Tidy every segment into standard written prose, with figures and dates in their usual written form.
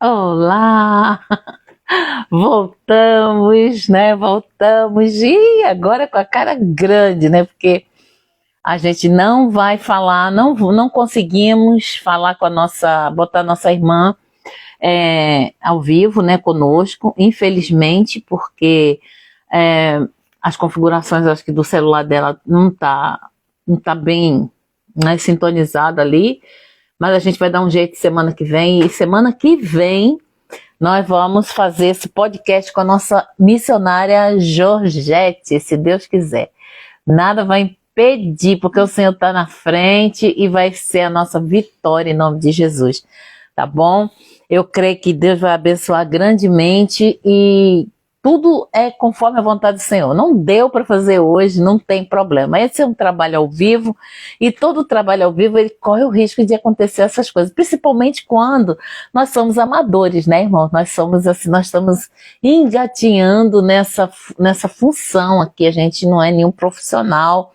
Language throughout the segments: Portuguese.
Olá! Voltamos, né? Voltamos e agora com a cara grande, né? Porque a gente não vai falar, não conseguimos falar com a nossa, botar a nossa irmã ao vivo, né? Conosco, infelizmente, porque é, as configurações, acho que do celular dela não tá bem, né, sintonizado ali. Mas a gente vai dar um jeito semana que vem. E semana que vem nós vamos fazer esse podcast com a nossa missionária Georgette, se Deus quiser. Nada vai impedir, porque o Senhor está na frente e vai ser a nossa vitória em nome de Jesus. Tá bom? Eu creio que Deus vai abençoar grandemente e tudo é conforme a vontade do Senhor. Não deu para fazer hoje, não tem problema. Esse é um trabalho ao vivo e todo trabalho ao vivo ele corre o risco de acontecer essas coisas, principalmente quando nós somos amadores, né, irmão? Nós somos assim, nós estamos engatinhando nessa função aqui. A gente não é nenhum profissional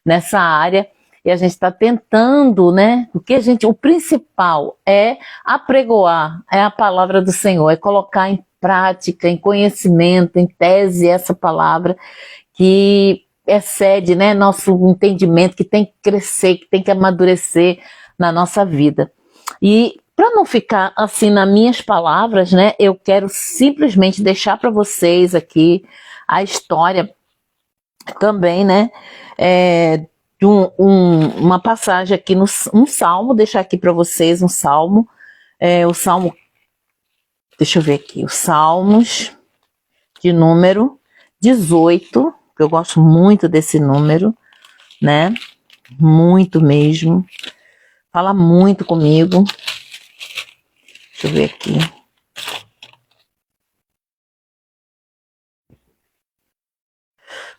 nessa área. E a gente está tentando, né? O principal é apregoar, é a palavra do Senhor, é colocar em prática, em conhecimento, em tese essa palavra que excede, né, nosso entendimento, que tem que crescer, que tem que amadurecer na nossa vida. E para não ficar assim nas minhas palavras, né, eu quero simplesmente deixar para vocês aqui a história também, né, de uma passagem aqui um salmo, deixar aqui para vocês um salmo, o salmo, deixa eu ver aqui, os salmos de número 18, que eu gosto muito desse número, né, muito mesmo, fala muito comigo, deixa eu ver aqui,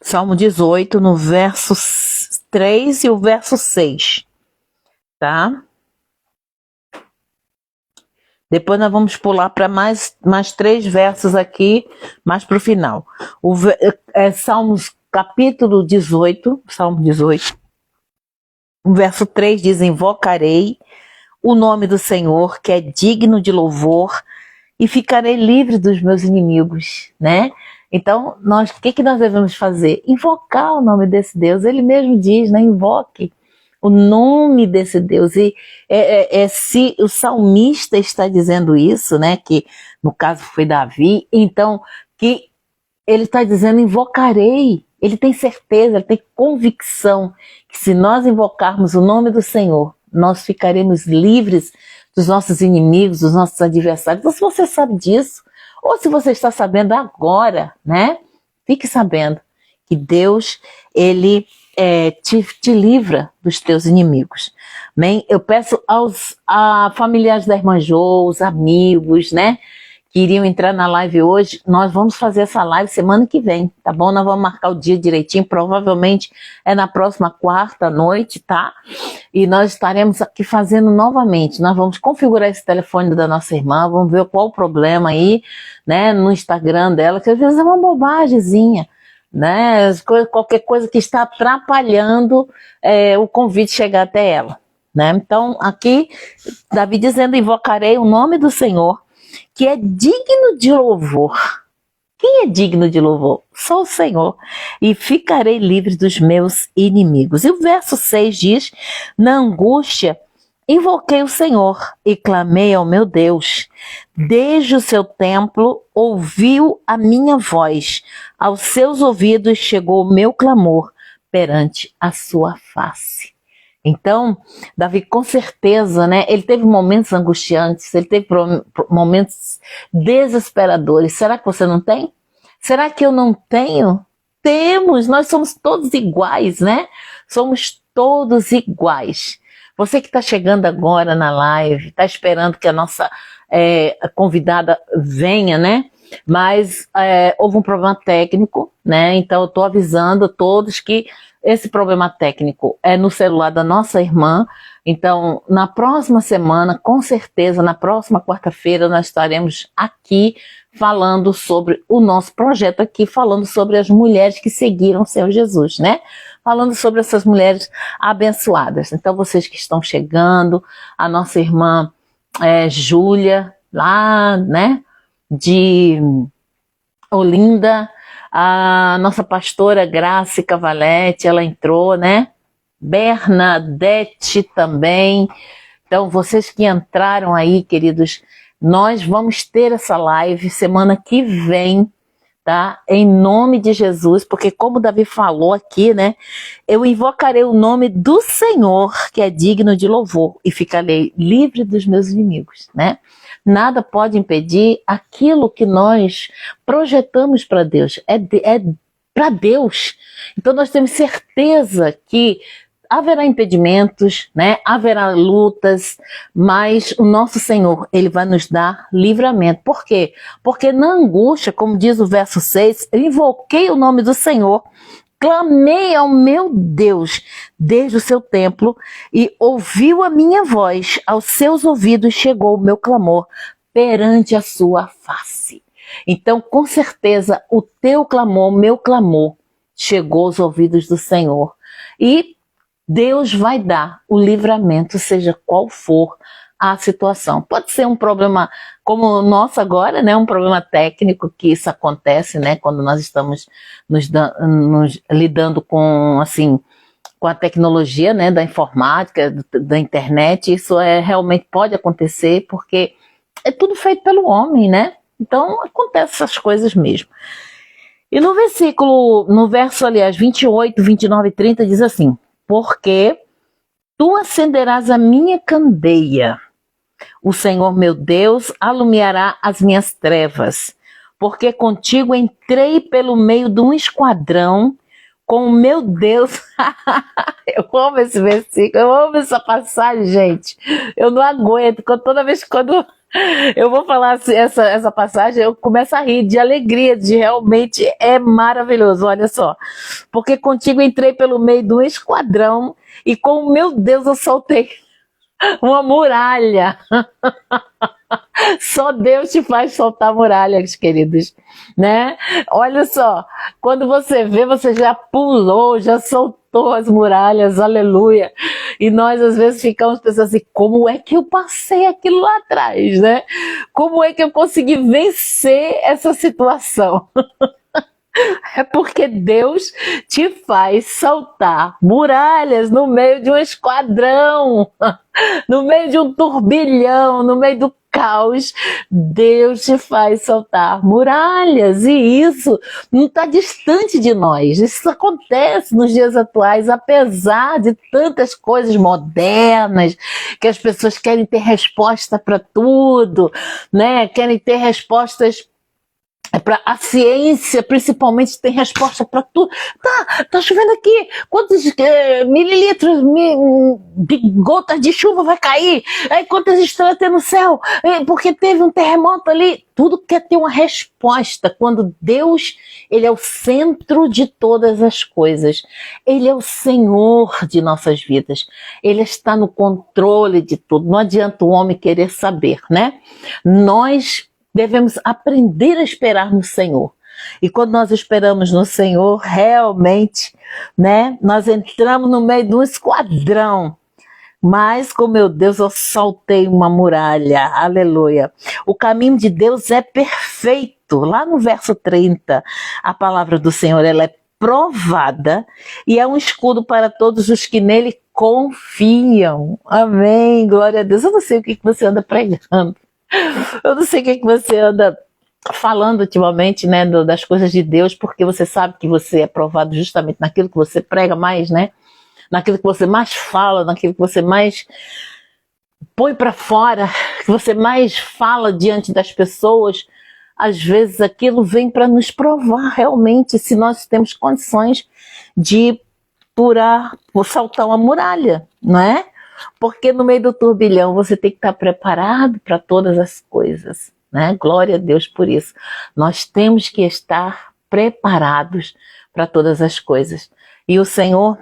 Salmo 18, no verso 3 e o verso 6, tá? Depois nós vamos pular para mais 3 versos aqui, mais para o final. Salmos capítulo 18, Salmo 18, o verso 3 diz: invocarei o nome do Senhor, que é digno de louvor, e ficarei livre dos meus inimigos, né? Então, o que nós devemos fazer? Invocar o nome desse Deus. Ele mesmo diz, né? Invoque o nome desse Deus. E se o salmista está dizendo isso, né? Que no caso foi Davi, então que ele está dizendo invocarei. Ele tem certeza, ele tem convicção que se nós invocarmos o nome do Senhor, nós ficaremos livres dos nossos inimigos, dos nossos adversários. Então, se você sabe disso, ou se você está sabendo agora, né? Fique sabendo que Deus, ele te livra dos teus inimigos. Amém? Eu peço a familiares da irmã Jo, os amigos, né? Que iriam entrar na live hoje, nós vamos fazer essa live semana que vem, tá bom? Nós vamos marcar o dia direitinho, provavelmente é na próxima quarta noite, tá? E nós estaremos aqui fazendo novamente, nós vamos configurar esse telefone da nossa irmã, vamos ver qual o problema aí, né, no Instagram dela, que às vezes é uma bobagemzinha, né, qualquer coisa que está atrapalhando o convite chegar até ela, né? Então aqui, Davi dizendo, invocarei o nome do Senhor, que é digno de louvor. Quem é digno de louvor? Só o Senhor. E ficarei livre dos meus inimigos. E o verso 6 diz: na angústia invoquei o Senhor e clamei ao meu Deus. Desde o seu templo ouviu a minha voz. Aos seus ouvidos chegou o meu clamor perante a sua face. Então, Davi, com certeza, né? Ele teve momentos angustiantes, ele teve momentos desesperadores. Será que você não tem? Será que eu não tenho? Temos, nós somos todos iguais, né? Somos todos iguais. Você que está chegando agora na live, está esperando que a nossa convidada venha, né? Mas houve um problema técnico, né? Então eu estou avisando a todos que esse problema técnico é no celular da nossa irmã. Então, na próxima semana, com certeza, na próxima quarta-feira, nós estaremos aqui falando sobre o nosso projeto aqui, falando sobre as mulheres que seguiram o Senhor Jesus, né? Falando sobre essas mulheres abençoadas. Então, vocês que estão chegando, a nossa irmã Júlia, lá, né, de Olinda, a nossa pastora Grace Cavalete, ela entrou, né? Bernadette também. Então, vocês que entraram aí, queridos, nós vamos ter essa live semana que vem, tá? Em nome de Jesus, porque como Davi falou aqui, né? Eu invocarei o nome do Senhor, que é digno de louvor, e ficarei livre dos meus inimigos, né? Nada pode impedir aquilo que nós projetamos para Deus. É para Deus. Então nós temos certeza que haverá impedimentos, né? Haverá lutas, mas o nosso Senhor, Ele vai nos dar livramento. Por quê? Porque na angústia, como diz o verso 6, eu invoquei o nome do Senhor, clamei ao meu Deus desde o seu templo e ouviu a minha voz, aos seus ouvidos chegou o meu clamor perante a sua face. Então, com certeza, o teu clamor, o meu clamor, chegou aos ouvidos do Senhor. E Deus vai dar o livramento, seja qual for a situação. Pode ser um problema como o nosso agora, né? Um problema técnico, que isso acontece, né? Quando nós estamos nos lidando com, assim, com a tecnologia, né? Da informática, da internet. Isso realmente pode acontecer, porque é tudo feito pelo homem, né? Então acontece essas coisas mesmo. E no verso, aliás, 28, 29 e 30 diz assim: porque tu acenderás a minha candeia, o Senhor meu Deus alumiará as minhas trevas, porque contigo entrei pelo meio de um esquadrão, com o meu Deus. Eu amo esse versículo, eu amo essa passagem, gente. Eu não aguento, toda vez quando eu vou falar essa passagem, eu começo a rir de alegria, de realmente é maravilhoso, olha só. Porque contigo entrei pelo meio de um esquadrão e com o meu Deus eu soltei uma muralha. Só Deus te faz soltar muralhas, queridos, né? Olha só, quando você vê, você já pulou, já soltou as muralhas, aleluia. E nós às vezes ficamos pensando assim: como é que eu passei aquilo lá atrás, né? Como é que eu consegui vencer essa situação? É porque Deus te faz saltar muralhas no meio de um esquadrão, no meio de um turbilhão, no meio do caos. Deus te faz saltar muralhas, e isso não está distante de nós. Isso acontece nos dias atuais, apesar de tantas coisas modernas, que as pessoas querem ter resposta para tudo, né? Querem ter respostas. A ciência, principalmente, tem resposta para tudo. Tá chovendo aqui. Quantos mililitros de gotas de chuva vai cair? Aí, quantas estrelas tem no céu? Porque teve um terremoto ali. Tudo quer ter uma resposta. Quando Deus, Ele é o centro de todas as coisas. Ele é o Senhor de nossas vidas. Ele está no controle de tudo. Não adianta o homem querer saber, né? Nós devemos aprender a esperar no Senhor. E quando nós esperamos no Senhor, realmente, né, nós entramos no meio de um esquadrão. Mas, com meu Deus, eu saltei uma muralha. Aleluia. O caminho de Deus é perfeito. Lá no verso 30, a palavra do Senhor, ela é provada e é um escudo para todos os que nele confiam. Amém. Glória a Deus. Eu não sei o que você anda pregando. Eu não sei o que você anda falando ultimamente, né, das coisas de Deus, porque você sabe que você é provado justamente naquilo que você prega mais, né? Naquilo que você mais fala, naquilo que você mais põe para fora, que você mais fala diante das pessoas. Às vezes aquilo vem para nos provar realmente se nós temos condições de saltar uma muralha, não é? Porque no meio do turbilhão você tem que estar preparado para todas as coisas, né? Glória a Deus por isso. Nós temos que estar preparados para todas as coisas. E o Senhor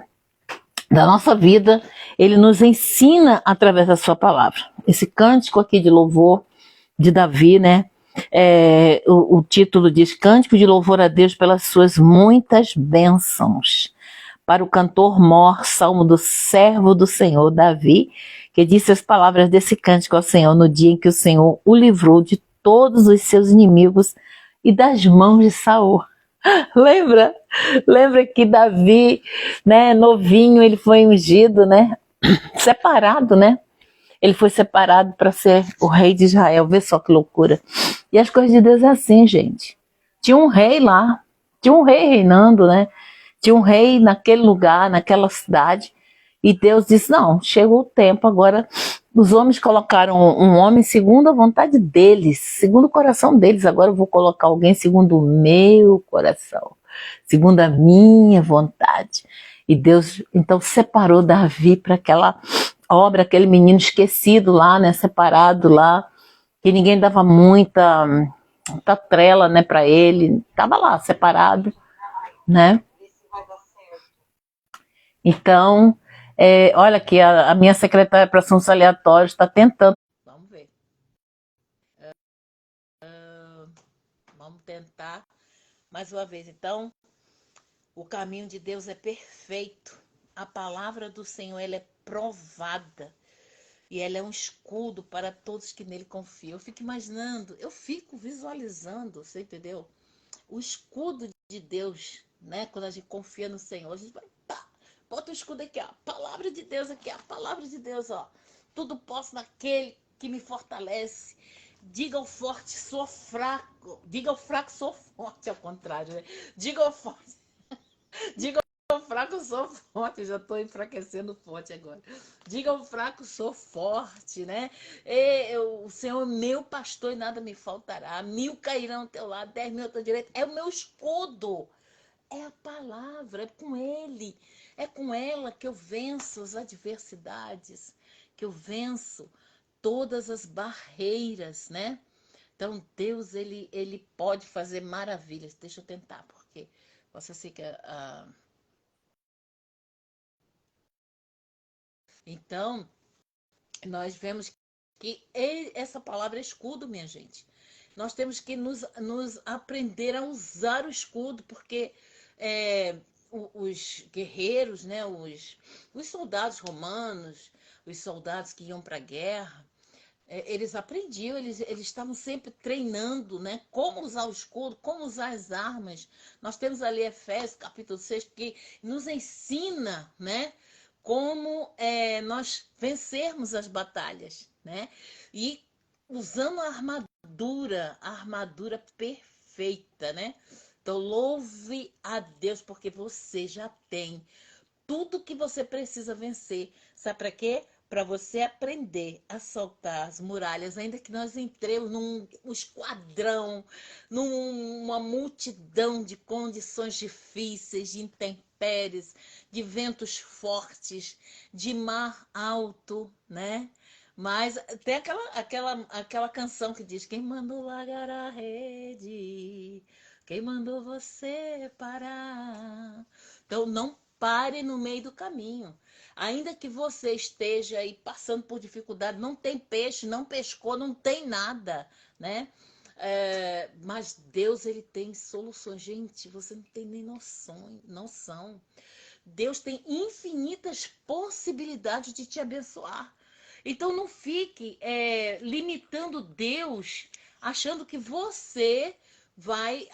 da nossa vida, Ele nos ensina através da sua palavra. Esse cântico aqui de louvor de Davi, né? O título diz: Cântico de louvor a Deus pelas suas muitas bênçãos. Para o cantor mor, salmo do servo do Senhor Davi, que disse as palavras desse cântico ao Senhor no dia em que o Senhor o livrou de todos os seus inimigos e das mãos de Saul. Lembra? Lembra que Davi, né, novinho, ele foi ungido, né? Separado, né? Ele foi separado para ser o rei de Israel. Vê só que loucura. E as coisas de Deus é assim, gente. Tinha um rei lá, tinha um rei reinando, né? Tinha um rei naquele lugar, naquela cidade. E Deus disse: não, chegou o tempo agora. Os homens colocaram um homem segundo a vontade deles, segundo o coração deles. Agora eu vou colocar alguém segundo o meu coração, segundo a minha vontade. E Deus então separou Davi para aquela obra, aquele menino esquecido lá, né, separado lá, que ninguém dava muita trela, né, para ele. Tava lá separado, né? Então, olha aqui, a minha secretária para assuntos aleatórios está tentando. Vamos ver. Vamos tentar mais uma vez. Então, o caminho de Deus é perfeito. A palavra do Senhor, ela é provada. E ela é um escudo para todos que nele confiam. Eu fico imaginando, eu fico visualizando, você entendeu? O escudo de Deus, né? Quando a gente confia no Senhor, a gente vai, pá, bota o escudo aqui, ó. Palavra de Deus aqui, a palavra de Deus, ó. Tudo posso naquele que me fortalece. Diga ao forte, sou fraco. Diga ao fraco, sou forte, ao contrário, né? Diga ao forte. Diga ao fraco, sou forte. Eu já estou enfraquecendo forte agora. Diga ao fraco, sou forte, né? O Senhor é meu pastor e nada me faltará. 1000 cairão ao teu lado, 10.000 ao teu direito. É o meu escudo. É a palavra, é com ele. É com ela que eu venço as adversidades, que eu venço todas as barreiras, né? Então, Deus, ele pode fazer maravilhas. Deixa eu tentar, porque possa ser que Então, nós vemos que essa palavra é escudo, minha gente. Nós temos que nos aprender a usar o escudo, porque os guerreiros, né, os soldados romanos, os soldados que iam para a guerra, eles aprendiam, eles estavam sempre treinando, né? Como usar o escudo, como usar as armas. Nós temos ali Efésios, capítulo 6, que nos ensina, né? Como nós vencermos as batalhas, né? E usando a armadura perfeita, né? Então, louve a Deus, porque você já tem tudo que você precisa vencer. Sabe para quê? Para você aprender a soltar as muralhas, ainda que nós entremos num esquadrão, numa multidão de condições difíceis, de intempéries, de ventos fortes, de mar alto, né? Mas tem aquela canção que diz: quem mandou largar a rede? Quem mandou você parar? Então, não pare no meio do caminho. Ainda que você esteja aí passando por dificuldade, não tem peixe, não pescou, não tem nada, né? Mas Deus, ele tem soluções. Gente, você não tem nem noção. Deus tem infinitas possibilidades de te abençoar. Então não fique limitando Deus, achando que você vai.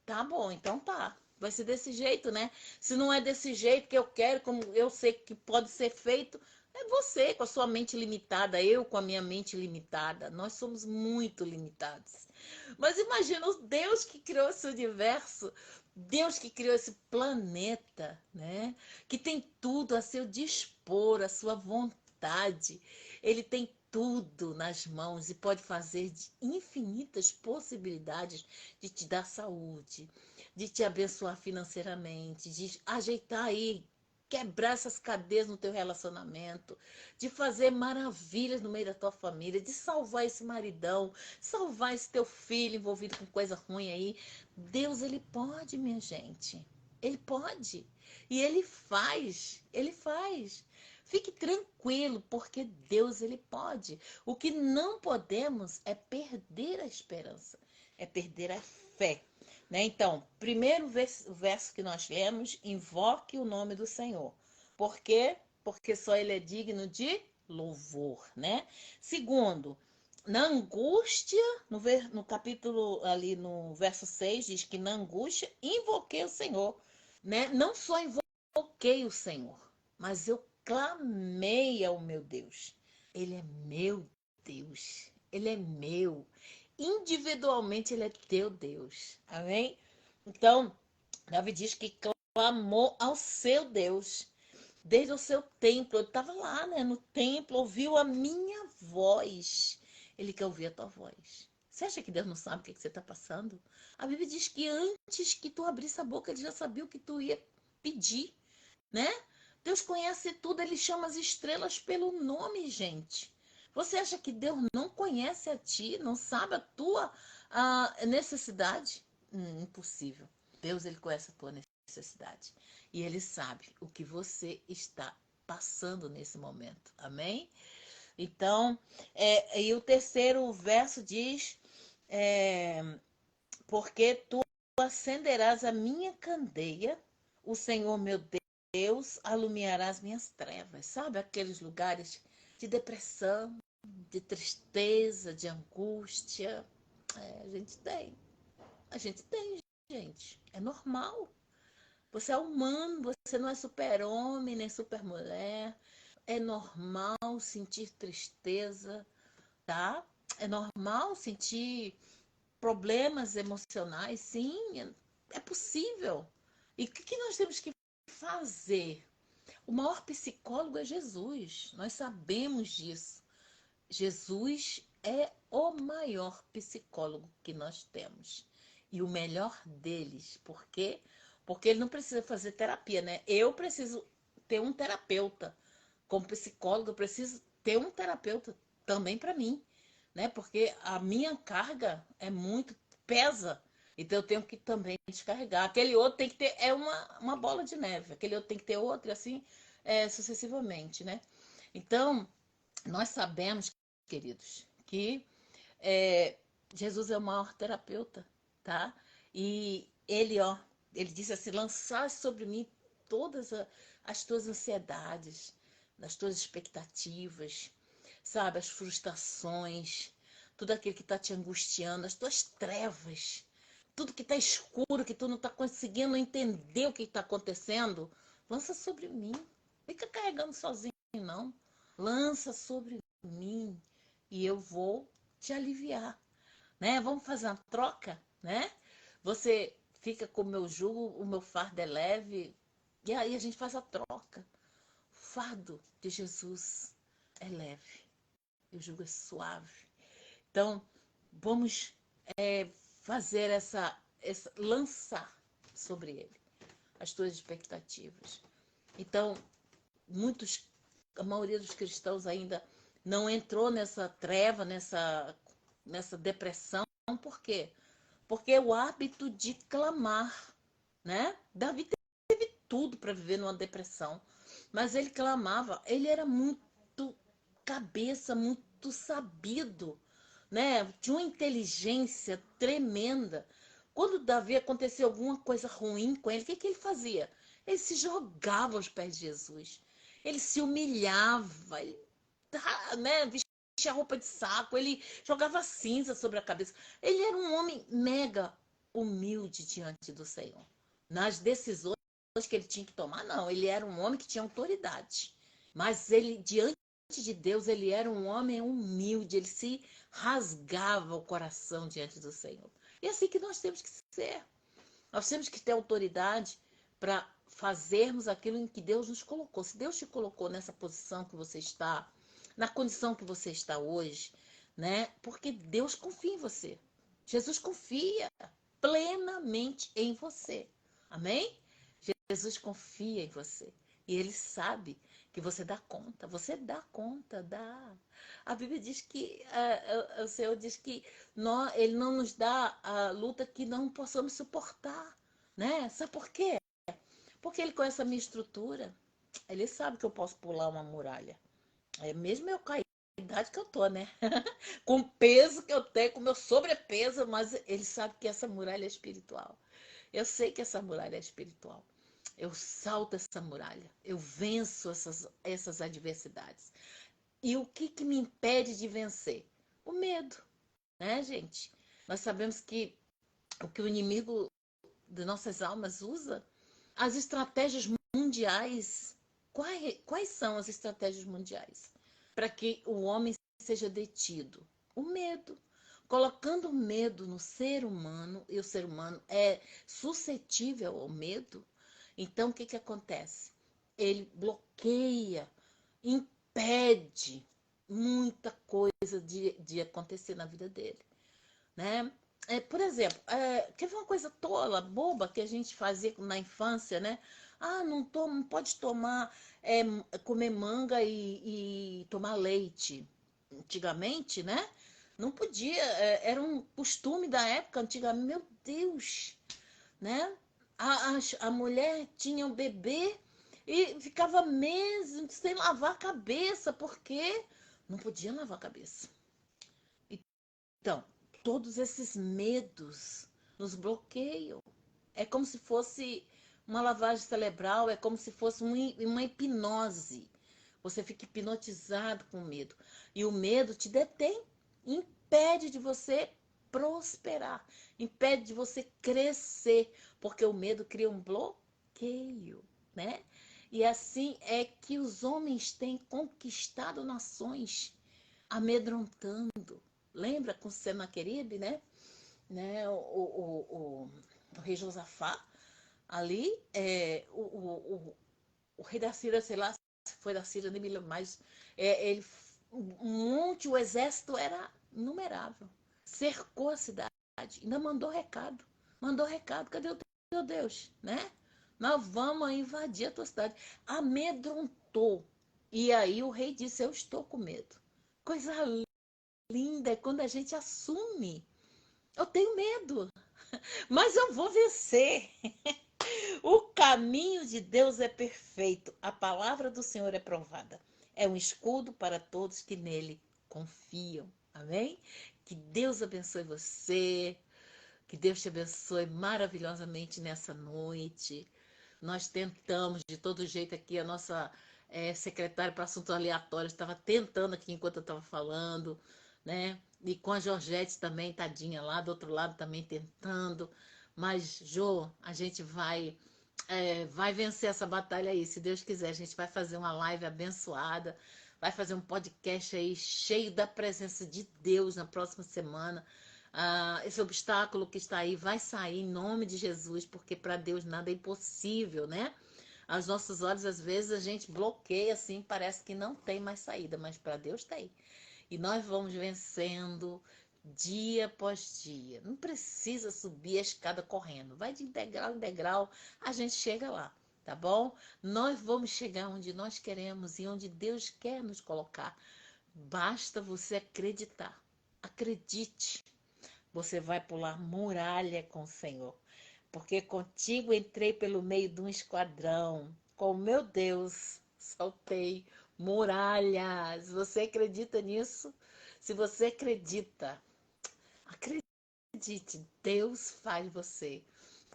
Tá bom, então tá. Vai ser desse jeito, né? Se não é desse jeito que eu quero, como eu sei que pode ser feito, é você com a sua mente limitada, eu com a minha mente limitada. Nós somos muito limitados. Mas imagina o Deus que criou esse universo, Deus que criou esse planeta, né? Que tem tudo a seu dispor, a sua vontade. Ele tem tudo nas mãos e pode fazer de infinitas possibilidades de te dar saúde, de te abençoar financeiramente, de ajeitar aí, quebrar essas cadeias no teu relacionamento, de fazer maravilhas no meio da tua família, de salvar esse maridão, salvar esse teu filho envolvido com coisa ruim aí. Deus, ele pode, minha gente. Ele pode. E ele faz. Ele faz. Fique tranquilo, porque Deus, ele pode. O que não podemos é perder a esperança, é perder a fé. Né? Então, primeiro verso que nós lemos: invoque o nome do Senhor. Por quê? Porque só ele é digno de louvor, né? Segundo, na angústia, no capítulo ali no verso 6 diz que na angústia invoquei o Senhor, né? Não só invoquei o Senhor, mas eu clamei ao meu Deus. Ele é meu Deus, ele é meu. Individualmente ele é teu Deus. Amém? Então, Davi diz que clamou ao seu Deus desde o seu templo. Ele estava lá, né, no templo, ouviu a minha voz. Ele quer ouvir a tua voz. Você acha que Deus não sabe o que você está passando? A Bíblia diz que antes que tu abrisse a boca, ele já sabia o que tu ia pedir, né? Deus conhece tudo, ele chama as estrelas pelo nome, gente. Você acha que Deus não conhece a ti, não sabe a tua necessidade? Impossível. Deus, ele conhece a tua necessidade. E ele sabe o que você está passando nesse momento. Amém? Então, e o terceiro verso diz: é, porque tu acenderás a minha candeia, o Senhor meu Deus alumiará as minhas trevas. Sabe aqueles lugares de depressão, de tristeza, de angústia? A gente tem, gente. É normal. Você é humano, você não é super-homem nem super-mulher. É normal sentir tristeza, tá? É normal sentir problemas emocionais, sim, é possível. E o que nós temos que fazer? O maior psicólogo é Jesus, nós sabemos disso. Jesus é o maior psicólogo que nós temos. E o melhor deles. Por quê? Porque ele não precisa fazer terapia, né? Eu preciso ter um terapeuta. Como psicólogo, eu preciso ter um terapeuta também para mim, né? Porque a minha carga é muito, pesa. Então eu tenho que também descarregar. Aquele outro tem que ter, é uma bola de neve. Aquele outro tem que ter outro, e assim sucessivamente, né? Então, nós sabemos, queridos, que é, Jesus é o maior terapeuta, tá? E ele, ó, ele disse assim: lançar sobre mim todas as tuas ansiedades, as tuas expectativas, sabe, as frustrações, tudo aquilo que está te angustiando, as tuas trevas, tudo que está escuro, que tu não está conseguindo entender o que está acontecendo, lança sobre mim. Fica carregando sozinho, não. Lança sobre mim e eu vou te aliviar, né? Vamos fazer uma troca, né? Você fica com o meu jugo, o meu fardo é leve, e aí a gente faz a troca. O fardo de Jesus é leve, e o jugo é suave. Então, vamos fazer lançar sobre ele as tuas expectativas. Então, a maioria dos cristãos ainda não entrou nessa treva, nessa depressão. Por quê? Porque é o hábito de clamar, né? Davi teve tudo para viver numa depressão, mas ele clamava, ele era muito cabeça, muito sabido, né? Tinha uma inteligência tremenda. Quando Davi acontecia alguma coisa ruim com ele, o que ele fazia? Ele se jogava aos pés de Jesus. Ele se humilhava, ele, né, vestia roupa de saco, ele jogava cinza sobre a cabeça. Ele era um homem mega humilde diante do Senhor. Nas decisões que ele tinha que tomar, não. Ele era um homem que tinha autoridade. Mas ele, diante de Deus, ele era um homem humilde. Ele se rasgava o coração diante do Senhor. E é assim que nós temos que ser. Nós temos que ter autoridade para fazermos aquilo em que Deus nos colocou. Se Deus te colocou nessa posição que você está, na condição que você está hoje, né? Porque Deus confia em você. Jesus confia plenamente em você. Amém? Jesus confia em você. E ele sabe que você dá conta. Você dá conta, dá. A Bíblia diz que o Senhor diz que ele não nos dá a luta que não possamos suportar, né? Sabe por quê? Porque ele conhece a minha estrutura. Ele sabe que eu posso pular uma muralha. É mesmo eu cair a idade que eu tô, né? Com o peso que eu tenho, com o meu sobrepeso, mas ele sabe que essa muralha é espiritual. Eu sei que essa muralha é espiritual. Eu salto essa muralha, eu venço essas adversidades. E o que que me impede de vencer? O medo, né, gente? Nós sabemos que o que o inimigo de nossas almas usa, as estratégias mundiais. Quais são as estratégias mundiais para que o homem seja detido? O medo. Colocando medo no ser humano, e o ser humano é suscetível ao medo, então o que, que acontece? Ele bloqueia, impede muita coisa de acontecer na vida dele, né? Por exemplo, quer ver uma coisa tola, boba que a gente fazia na infância, né? Ah, não pode tomar, comer manga e tomar leite. Antigamente, né? Não podia, era um costume da época antigamente. Meu Deus, né? A mulher tinha um bebê e ficava meses sem lavar a cabeça, porque não podia lavar a cabeça. Então, todos esses medos nos bloqueiam. É como se fosse uma lavagem cerebral, é como se fosse uma hipnose. Você fica hipnotizado com medo. E o medo te detém, impede de você prosperar, impede de você crescer, porque o medo cria um bloqueio, né? E assim é que os homens têm conquistado nações, amedrontando. Lembra com Senaqueribe, né? O rei Josafá, ali, o rei da Síria, sei lá, se foi da Síria, nem me lembro mais, ele, o exército era inumerável, cercou a cidade, ainda mandou recado, cadê o teu Deus, né? Nós vamos invadir a tua cidade. Amedrontou. E aí o rei disse, eu estou com medo. Coisa linda é quando a gente assume. Eu tenho medo, mas eu vou vencer. O caminho de Deus é perfeito. A palavra do Senhor é provada. É um escudo para todos que nele confiam. Amém? Que Deus abençoe você. Que Deus te abençoe maravilhosamente nessa noite. Nós tentamos de todo jeito aqui, a nossa secretária para assuntos aleatórios estava tentando aqui enquanto eu estava falando, né? E com a Georgette também, tadinha lá do outro lado também tentando. Mas, Jô, a gente vai vencer essa batalha aí, se Deus quiser. A gente vai fazer uma live abençoada, vai fazer um podcast aí cheio da presença de Deus na próxima semana. Esse obstáculo que está aí vai sair em nome de Jesus, porque para Deus nada é impossível, né? Aos nossos olhos, às vezes, a gente bloqueia assim, parece que não tem mais saída, mas para Deus tem. E nós vamos vencendo dia após dia. Não precisa subir a escada correndo. Vai de degrau em degrau, a gente chega lá, tá bom? Nós vamos chegar onde nós queremos e onde Deus quer nos colocar. Basta você acreditar. Acredite. Você vai pular muralha com o Senhor. Porque contigo entrei pelo meio de um esquadrão. Com o meu Deus, saltei muralhas. Você acredita nisso? Se você acredita, acredite, Deus faz você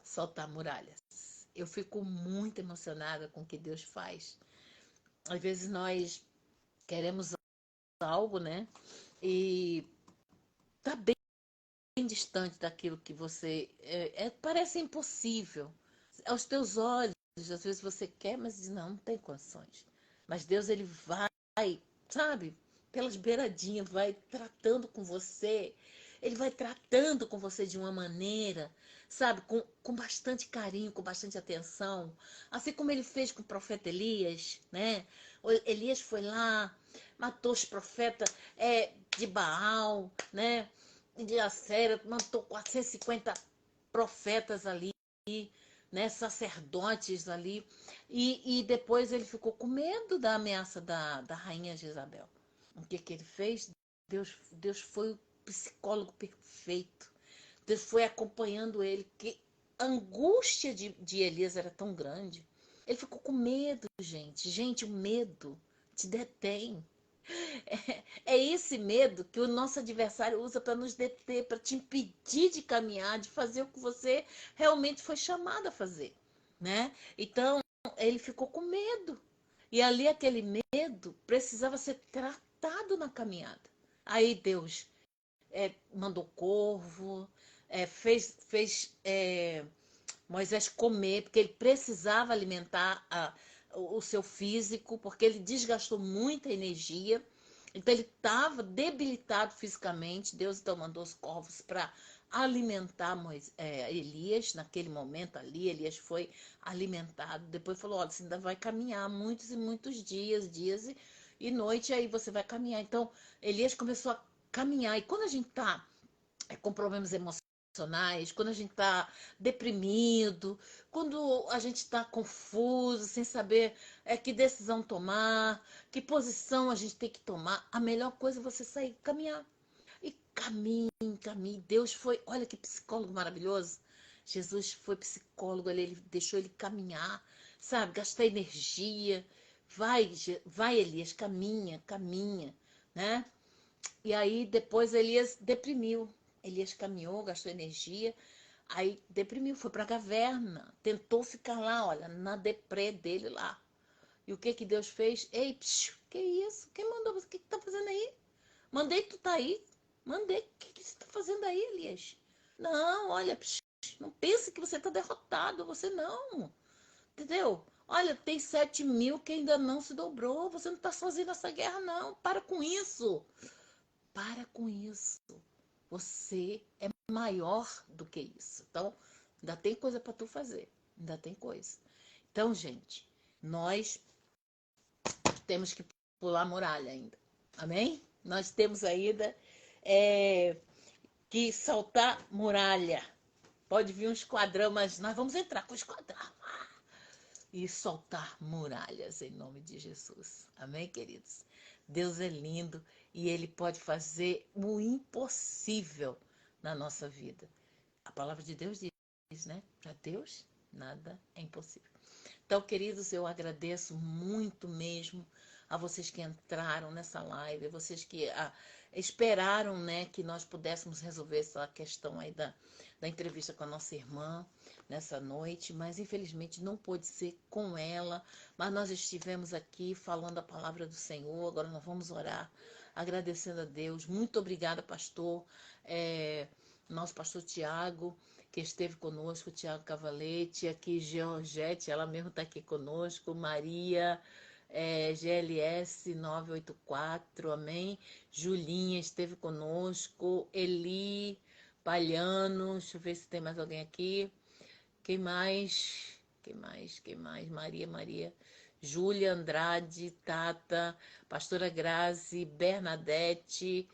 soltar muralhas. Eu fico muito emocionada com o que Deus faz. Às vezes nós queremos algo, né? E tá bem distante daquilo que você parece impossível. Aos teus olhos, às vezes você quer, mas diz, não tem condições. Mas Deus, ele vai, sabe, pelas beiradinhas, vai tratando com você. Ele vai tratando com você de uma maneira, sabe, com bastante carinho, com bastante atenção. Assim como ele fez com o profeta Elias, né? Elias foi lá, matou os profetas de Baal, né? De Acera, matou 450 profetas ali, né, sacerdotes ali, e depois ele ficou com medo da ameaça da rainha Jezabel. O que que ele fez? Deus foi o psicólogo perfeito. Deus foi acompanhando ele, que a angústia de Elias era tão grande. Ele ficou com medo, gente. Gente, o medo te detém. É esse medo que o nosso adversário usa para nos deter, para te impedir de caminhar, de fazer o que você realmente foi chamado a fazer, né? Então, ele ficou com medo. E ali aquele medo precisava ser tratado. derrotado na caminhada. Aí Deus mandou corvo, fez Moisés comer, porque ele precisava alimentar o seu físico, porque ele desgastou muita energia. Então ele estava debilitado fisicamente. Deus então mandou os corvos para alimentar Elias. Naquele momento ali, Elias foi alimentado. Depois falou: olha, você ainda vai caminhar muitos e muitos dias e noite, aí você vai caminhar. Então Elias começou a caminhar. E quando a gente está com problemas emocionais, quando a gente está deprimido, quando a gente está confuso, sem saber que decisão tomar, que posição a gente tem que tomar, a melhor coisa é você sair caminhar. E caminhe, caminhe. Deus foi, olha que psicólogo maravilhoso. Jesus foi psicólogo, ele deixou ele caminhar, sabe, gastar energia. Vai, Elias, caminha, caminha, né? E aí depois Elias deprimiu. Elias caminhou, gastou energia, aí deprimiu, foi para a caverna, tentou ficar lá, olha, na deprê dele lá. E o que que Deus fez? Ei, psiu, que isso? Quem mandou você? O que que tá fazendo aí? Mandei que tu tá aí. Mandei. O que que você tá fazendo aí, Elias? Não, olha, psiu, não pense que você tá derrotado. Você não. Entendeu? Olha, tem 7.000 que ainda não se dobrou. Você não tá sozinho nessa guerra, não. Para com isso. Para com isso. Você é maior do que isso. Então, ainda tem coisa para tu fazer. Ainda tem coisa. Então, gente, nós temos que pular a muralha ainda. Amém? Nós temos ainda que saltar muralha. Pode vir um esquadrão, mas nós vamos entrar com o esquadrão e soltar muralhas em nome de Jesus. Amém, queridos? Deus é lindo e Ele pode fazer o impossível na nossa vida. A palavra de Deus diz, né? Para Deus, nada é impossível. Então, queridos, eu agradeço muito mesmo a vocês que entraram nessa live, a vocês que esperaram, né, que nós pudéssemos resolver essa questão aí da entrevista com a nossa irmã nessa noite, mas infelizmente não pôde ser com ela, mas nós estivemos aqui falando a palavra do Senhor. Agora nós vamos orar, agradecendo a Deus. Muito obrigada, pastor. Nosso pastor Tiago, que esteve conosco, Tiago Cavalete, aqui Georgette, ela mesmo está aqui conosco, Maria, GLS 984, amém? Julinha esteve conosco, Eli Palhano, deixa eu ver se tem mais alguém aqui. Quem mais? Quem mais? Maria. Júlia Andrade, Tata, Pastora Grazi, Bernadette,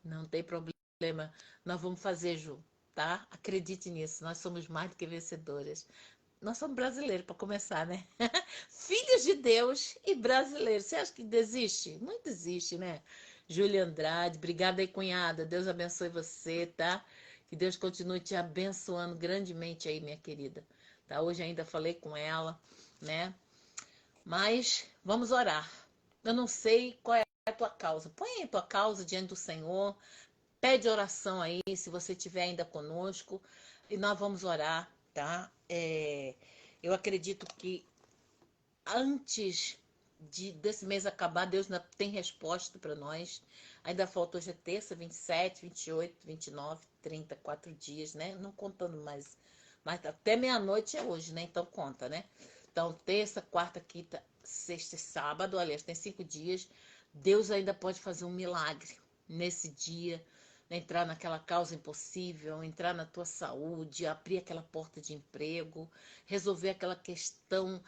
não tem problema. Nós vamos fazer, Ju, tá? Acredite nisso. Nós somos mais do que vencedoras. Nós somos brasileiros, para começar, né? Filhos de Deus e brasileiros. Você acha que desiste? Não desiste, né? Júlia Andrade, obrigada aí, cunhada. Deus abençoe você, tá? Que Deus continue te abençoando grandemente aí, minha querida. Tá? Hoje ainda falei com ela, né? Mas vamos orar. Eu não sei qual é a tua causa. Põe a tua causa diante do Senhor. Pede oração aí, se você estiver ainda conosco, e nós vamos orar, tá? Eu acredito que antes desse mês acabar, Deus ainda tem resposta para nós. Ainda falta hoje terça, 27, 28, 29, 30, 4 dias, né? Não contando mais. Mas até meia-noite é hoje, né? Então conta, né? Então, terça, quarta, quinta, sexta e sábado, aliás, tem 5 dias. Deus ainda pode fazer um milagre nesse dia, entrar naquela causa impossível, entrar na tua saúde, abrir aquela porta de emprego, resolver aquela questão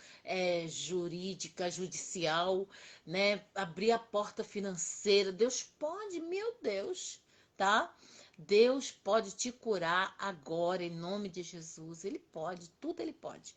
jurídica, judicial, né? Abrir a porta financeira. Deus pode, meu Deus, tá? Deus pode te curar agora, em nome de Jesus. Ele pode, tudo ele pode.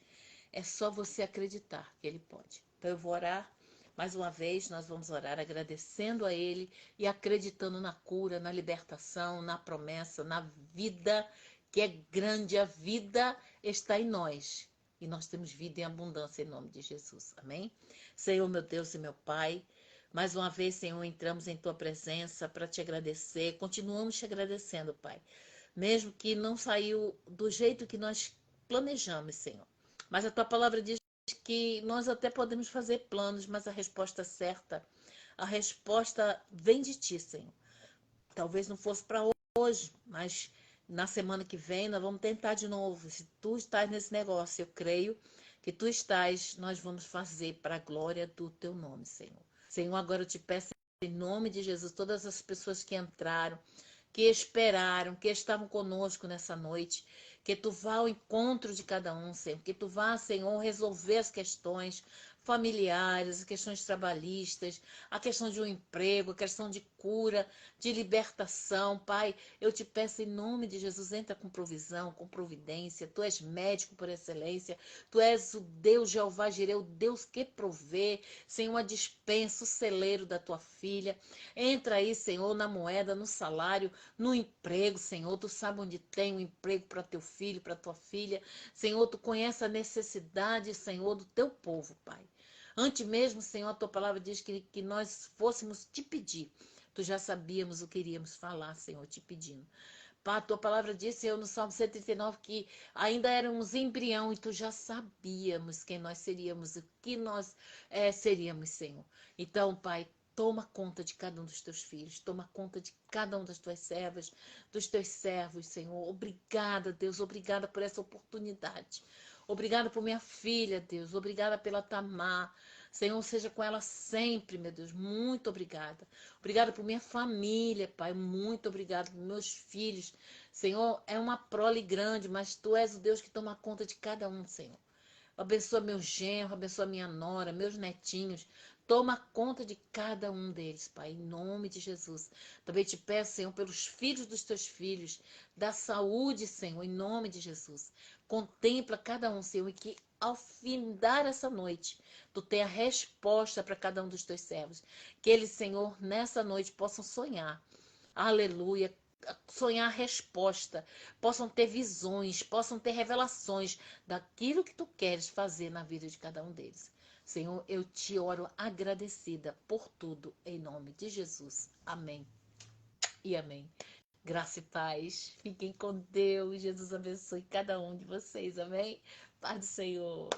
É só você acreditar que ele pode. Então eu vou orar. Mais uma vez, nós vamos orar agradecendo a Ele e acreditando na cura, na libertação, na promessa, na vida que é grande. A vida está em nós e nós temos vida em abundância em nome de Jesus. Amém? Senhor, meu Deus e meu Pai, mais uma vez, Senhor, entramos em Tua presença para te agradecer. Continuamos te agradecendo, Pai. Mesmo que não saiu do jeito que nós planejamos, Senhor. Mas a Tua palavra diz que nós até podemos fazer planos, mas a resposta certa, a resposta vem de ti, Senhor. Talvez não fosse para hoje, mas na semana que vem nós vamos tentar de novo. Se tu estás nesse negócio, eu creio que tu estás, nós vamos fazer para a glória do teu nome, Senhor. Senhor, agora eu te peço em nome de Jesus, todas as pessoas que entraram, que esperaram, que estavam conosco nessa noite, que tu vá ao encontro de cada um, Senhor, que tu vá, Senhor, resolver as questões familiares, as questões trabalhistas, a questão de um emprego, a questão de cura, de libertação, Pai. Eu te peço em nome de Jesus, entra com provisão, com providência. Tu és médico por excelência, tu és o Deus Jeová Jireh, o Deus que provê, Senhor, a dispensa, o celeiro da tua filha. Entra aí, Senhor, na moeda, no salário, no emprego, Senhor. Tu sabe onde tem um emprego para teu filho, para tua filha. Senhor, tu conhece a necessidade, Senhor, do teu povo, Pai. Antes mesmo, Senhor, a tua palavra diz que nós fôssemos te pedir. Tu já sabíamos o que iríamos falar, Senhor, te pedindo. Pá, a tua palavra diz, Senhor, no Salmo 139, que ainda éramos embrião e tu já sabíamos quem nós seríamos, o que nós seríamos, Senhor. Então, Pai, toma conta de cada um dos teus filhos, toma conta de cada um das tuas servas, dos teus servos, Senhor. Obrigada, Deus, obrigada por essa oportunidade. Obrigada por minha filha, Deus. Obrigada pela Tamar. Senhor, seja com ela sempre, meu Deus. Muito obrigada. Obrigada por minha família, Pai. Muito obrigada por meus filhos. Senhor, é uma prole grande, mas Tu és o Deus que toma conta de cada um, Senhor. Abençoa meu genro, abençoa minha nora, meus netinhos. Toma conta de cada um deles, Pai, em nome de Jesus. Também te peço, Senhor, pelos filhos dos teus filhos, da saúde, Senhor, em nome de Jesus. Contempla cada um, Senhor, e que ao findar essa noite, tu tenha resposta para cada um dos teus servos. Que eles, Senhor, nessa noite possam sonhar. Aleluia. Sonhar resposta, possam ter visões, possam ter revelações daquilo que tu queres fazer na vida de cada um deles. Senhor, eu te oro agradecida por tudo, em nome de Jesus. Amém e amém. Graça e paz. Fiquem com Deus. Jesus abençoe cada um de vocês. Amém? Paz do Senhor.